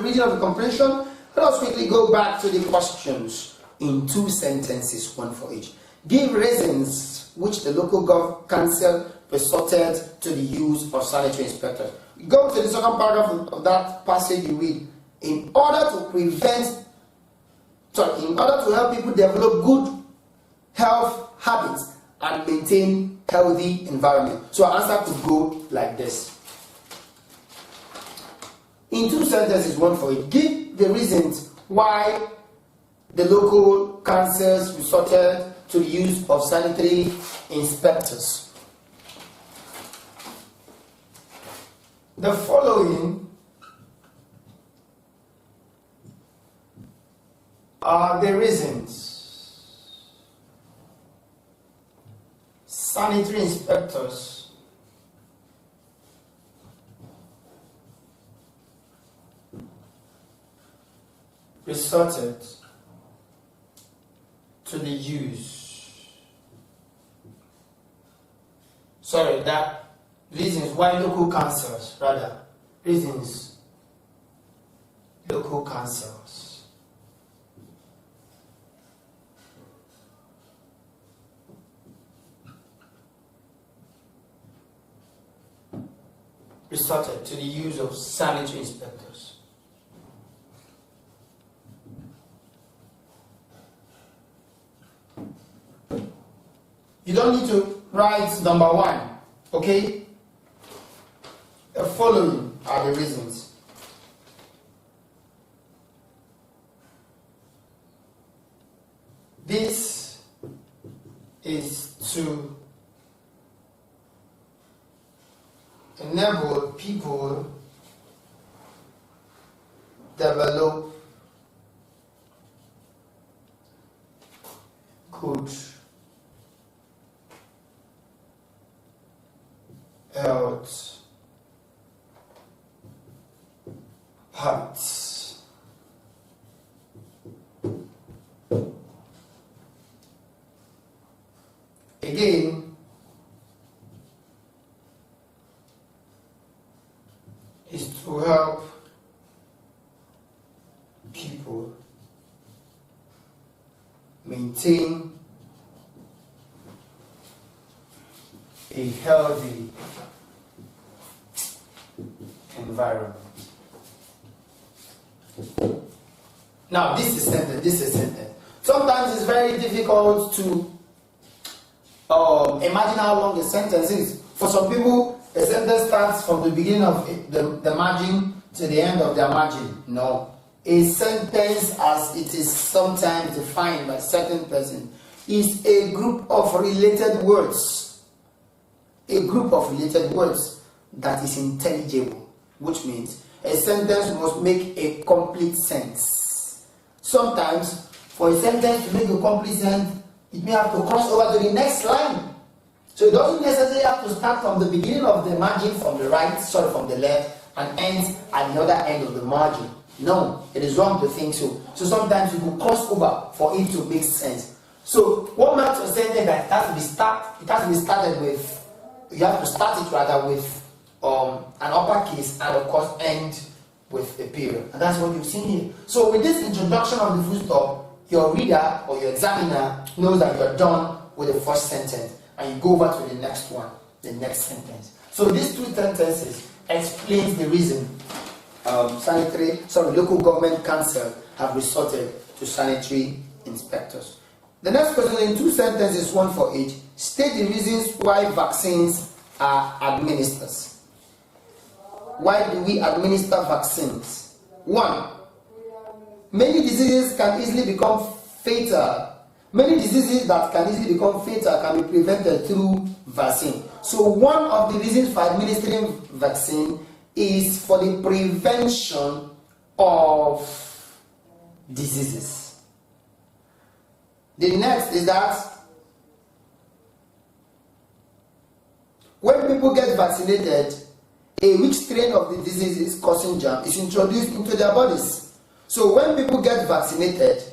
reading of the comprehension. Let us quickly go back to the questions in 2 sentences, one for each. Give reasons which the local council resorted to the use of sanitary inspectors. Go to the second paragraph of that passage you read. In order to help people develop good health habits and maintain healthy environment. So our answer could go like this. In 2 sentences, one for each. Give the reasons why the local councils resorted to the use of sanitary inspectors. The following are the reasons sanitary inspectors resorted to the use. Reasons why local councils, reasons local councils resorted to the use of sanitary inspectors. You don't need to write number 1, okay? The following are the reasons. This is to enable people develop good health habits. Again, is to help people maintain a healthy environment. Now, this is sentence. Sometimes it's very difficult to imagine how long a sentence is. For some people, a sentence starts from the beginning of the margin to the end of their margin. No. A sentence, as it is sometimes defined by a certain person, is a group of related words. A group of related words that is intelligible, which means a sentence must make a complete sense. Sometimes, for a sentence to make a complete sense, it may have to cross over to the next line. So it doesn't necessarily have to start from the beginning of the margin from the left, and ends at the other end of the margin. No, it is wrong to think so. So sometimes you will cross over for it to make sense. So what makes a sentence that it has to be started with, you have to start it rather with an uppercase and of course end with a period. And that's what you've seen here. So with this introduction of the full stop, your reader or your examiner knows that you're done with the first sentence and you go over to the next one, the next sentence. So these 2 sentences explains the reason local government council have resorted to sanitary inspectors. The next question in 2 sentences, one for each. State the reasons why vaccines are administered. Why do we administer vaccines? 1. Many diseases can easily become fatal. Many diseases that can easily become fatal can be prevented through vaccine. So one of the reasons for administering vaccine is for the prevention of diseases. The next is that when people get vaccinated, a weak strain of the disease causing JAMB is introduced into their bodies. So when people get vaccinated,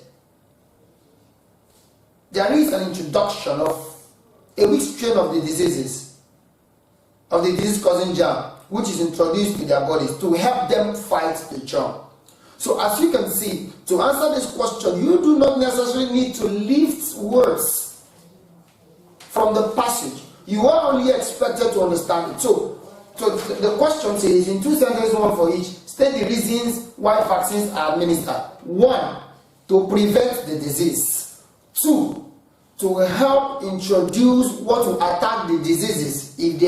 there is an introduction of a weak strain of the disease causing JAMB, which is introduced to their bodies to help them fight the germ. So as you can see, to answer this question, you do not necessarily need to lift words from the passage. You are only expected to understand it. So the question says, in 2 sentences, one for each, state the reasons why vaccines are administered. 1, to prevent the disease. 2, to help introduce what will attack the diseases if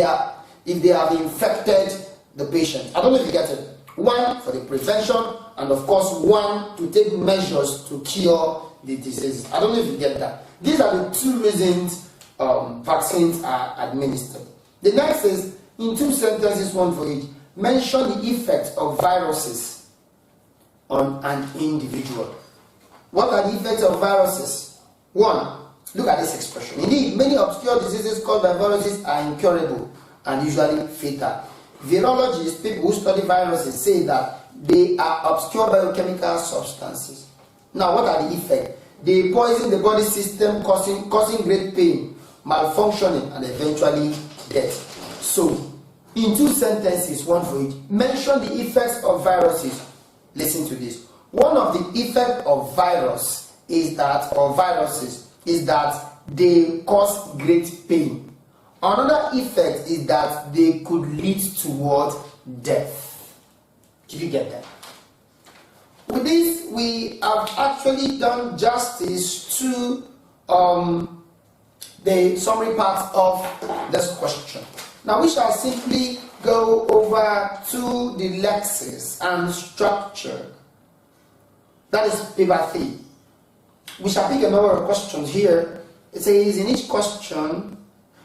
they have infected the patient. I don't know if you get it. 1 for the prevention, and of course 1 to take measures to cure the diseases. I don't know if you get that. These are the 2 reasons vaccines are administered. The next is, in 2 sentences, 1 for each, mention the effects of viruses on an individual. What are the effects of viruses? 1, look at this expression. Indeed, many obscure diseases caused by viruses are incurable and usually fatal. Virologists, people who study viruses, say that they are obscure biochemical substances. Now, what are the effects? They poison the body system, causing great pain, malfunctioning, and eventually death. So, in 2 sentences, 1 for each, mention the effects of viruses. Listen to this. One of the effects of viruses is that they cause great pain. Another effect is that they could lead toward death. Did you get that? With this, we have actually done justice to the summary part of this question. Now we shall simply go over to the lexis and structure. That is paper 3. We shall pick a number of questions here. It says in each question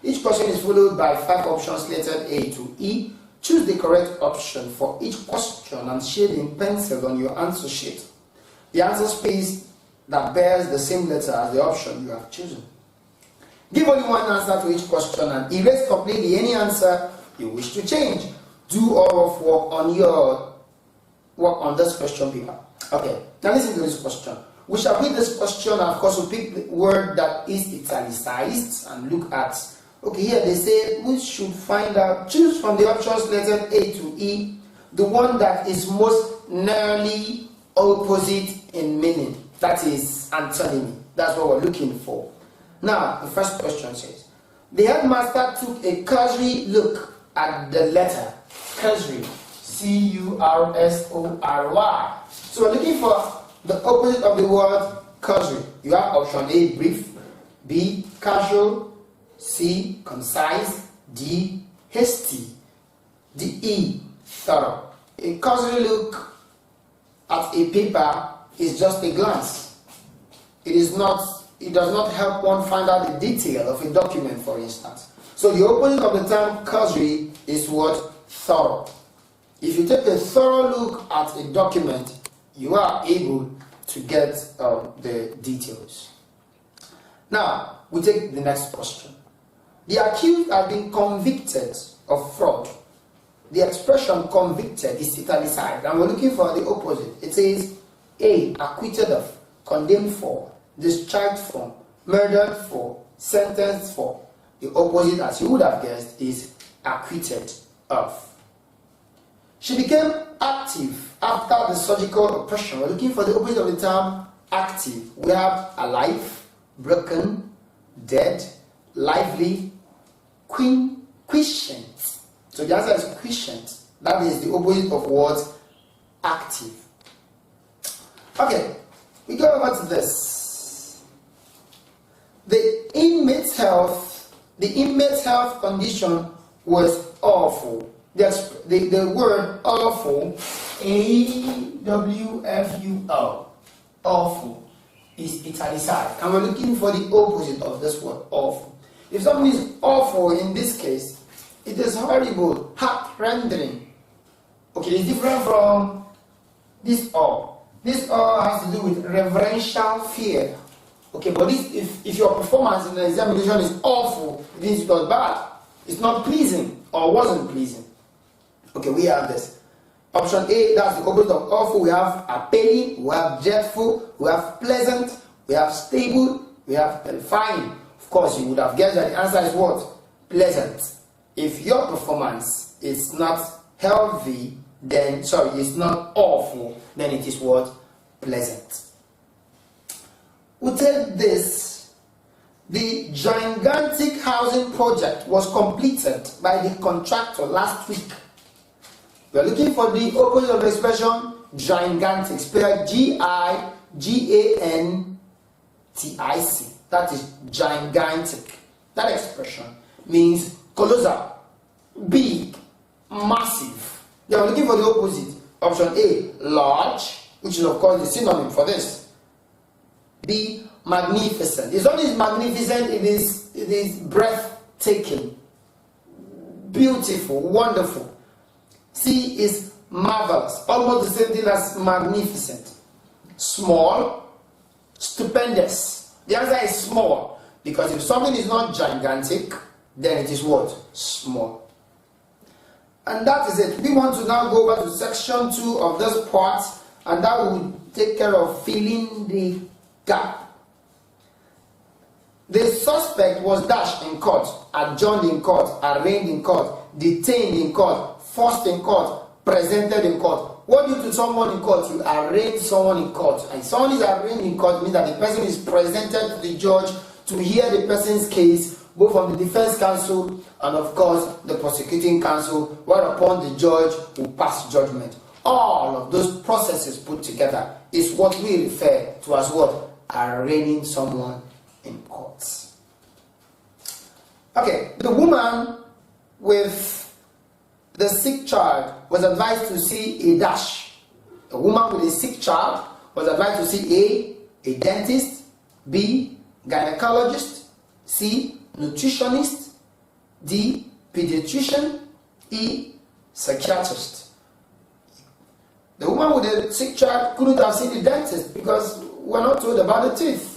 is followed by 5 options lettered A to E. Choose the correct option for each question and shade in pencil on your answer sheet the answer space that bears the same letter as the option you have chosen. Give only one answer to each question and erase completely any answer you wish to change. Do all of work on this question paper. Okay, now listen to this question. We shall read this question and of course we'll pick the word that is italicized and look at. Okay, here they say we should find out, choose from the options lettered A to E, the one that is most nearly opposite in meaning. That is antonymy. That's what we're looking for. Now, the first question says, the headmaster took a cursory look at the letter. Cursory. C-U-R-S-O-R-Y. So we're looking for the opposite of the word cursory. You have option A, brief, B, casual, C, concise, D, hasty, D, E, thorough. A cursory look at a paper is just a glance. It does not help one find out the detail of a document, for instance. So the opposite of the term cursory is what? Thorough. If you take a thorough look at a document, you are able to get the details. Now, we take the next question. The accused has been convicted of fraud. The expression convicted is italicized, and we're looking for the opposite. It says A, acquitted of, condemned for, discharged from, murdered for, sentenced for. The opposite, as you would have guessed, is acquitted of. She became active after the surgical operation. We're looking for the opposite of the term active. We have alive, broken, dead, lively, quiescent. So the answer is quiescent. That is the opposite of what? Active. Okay, we go over to this. The inmate's health condition was awful. The word awful, A-W-F-U-L, awful, is italicized. And we're looking for the opposite of this word, awful. If something is awful in this case, it is horrible, heart-rending. Okay, it's different from this awe. This awe has to do with reverential fear. Okay, but this, if your performance in the examination is awful, it means it was bad. It's not pleasing or wasn't pleasing. Okay, we have this. Option A, that's the opposite of awful. We have appealing, we have dreadful, we have pleasant, we have stable, we have terrifying. Of course, you would have guessed that the answer is what? Pleasant. If your performance is not healthy, then, sorry, it's not awful, then it is what? Pleasant. We take this. The gigantic housing project was completed by the contractor last week. We are looking for the opposite of the expression gigantic, spelled Gigantic. That is gigantic. That expression means colossal, big, massive. They are looking for the opposite. Option A, large, which is of course the synonym for this. B, magnificent. It's not just magnificent, it is breathtaking, beautiful, wonderful. C is marvelous, almost the same thing as magnificent. Small, stupendous. The answer is small, because if something is not gigantic, then it is what? Small. And that is it. We want to now go over to section 2 of this part, and that will take care of filling the gap. The suspect was dashed in court, adjourned in court, arraigned in court, detained in court, forced in court, presented in court. What do you do to someone in court? You arraign someone in court. And someone is arraigned in court means that the person is presented to the judge to hear the person's case, both from the defense counsel and of course the prosecuting counsel, whereupon the judge will pass judgment. All of those processes put together is what we refer to as what? Arraigning someone in courts. Okay, the woman with the sick child was advised to see a dash. A woman with a sick child was advised to see a dentist, B, gynecologist, C, nutritionist, D, pediatrician, E, psychiatrist. The woman with the sick child couldn't have seen the dentist because we're not told about the teeth.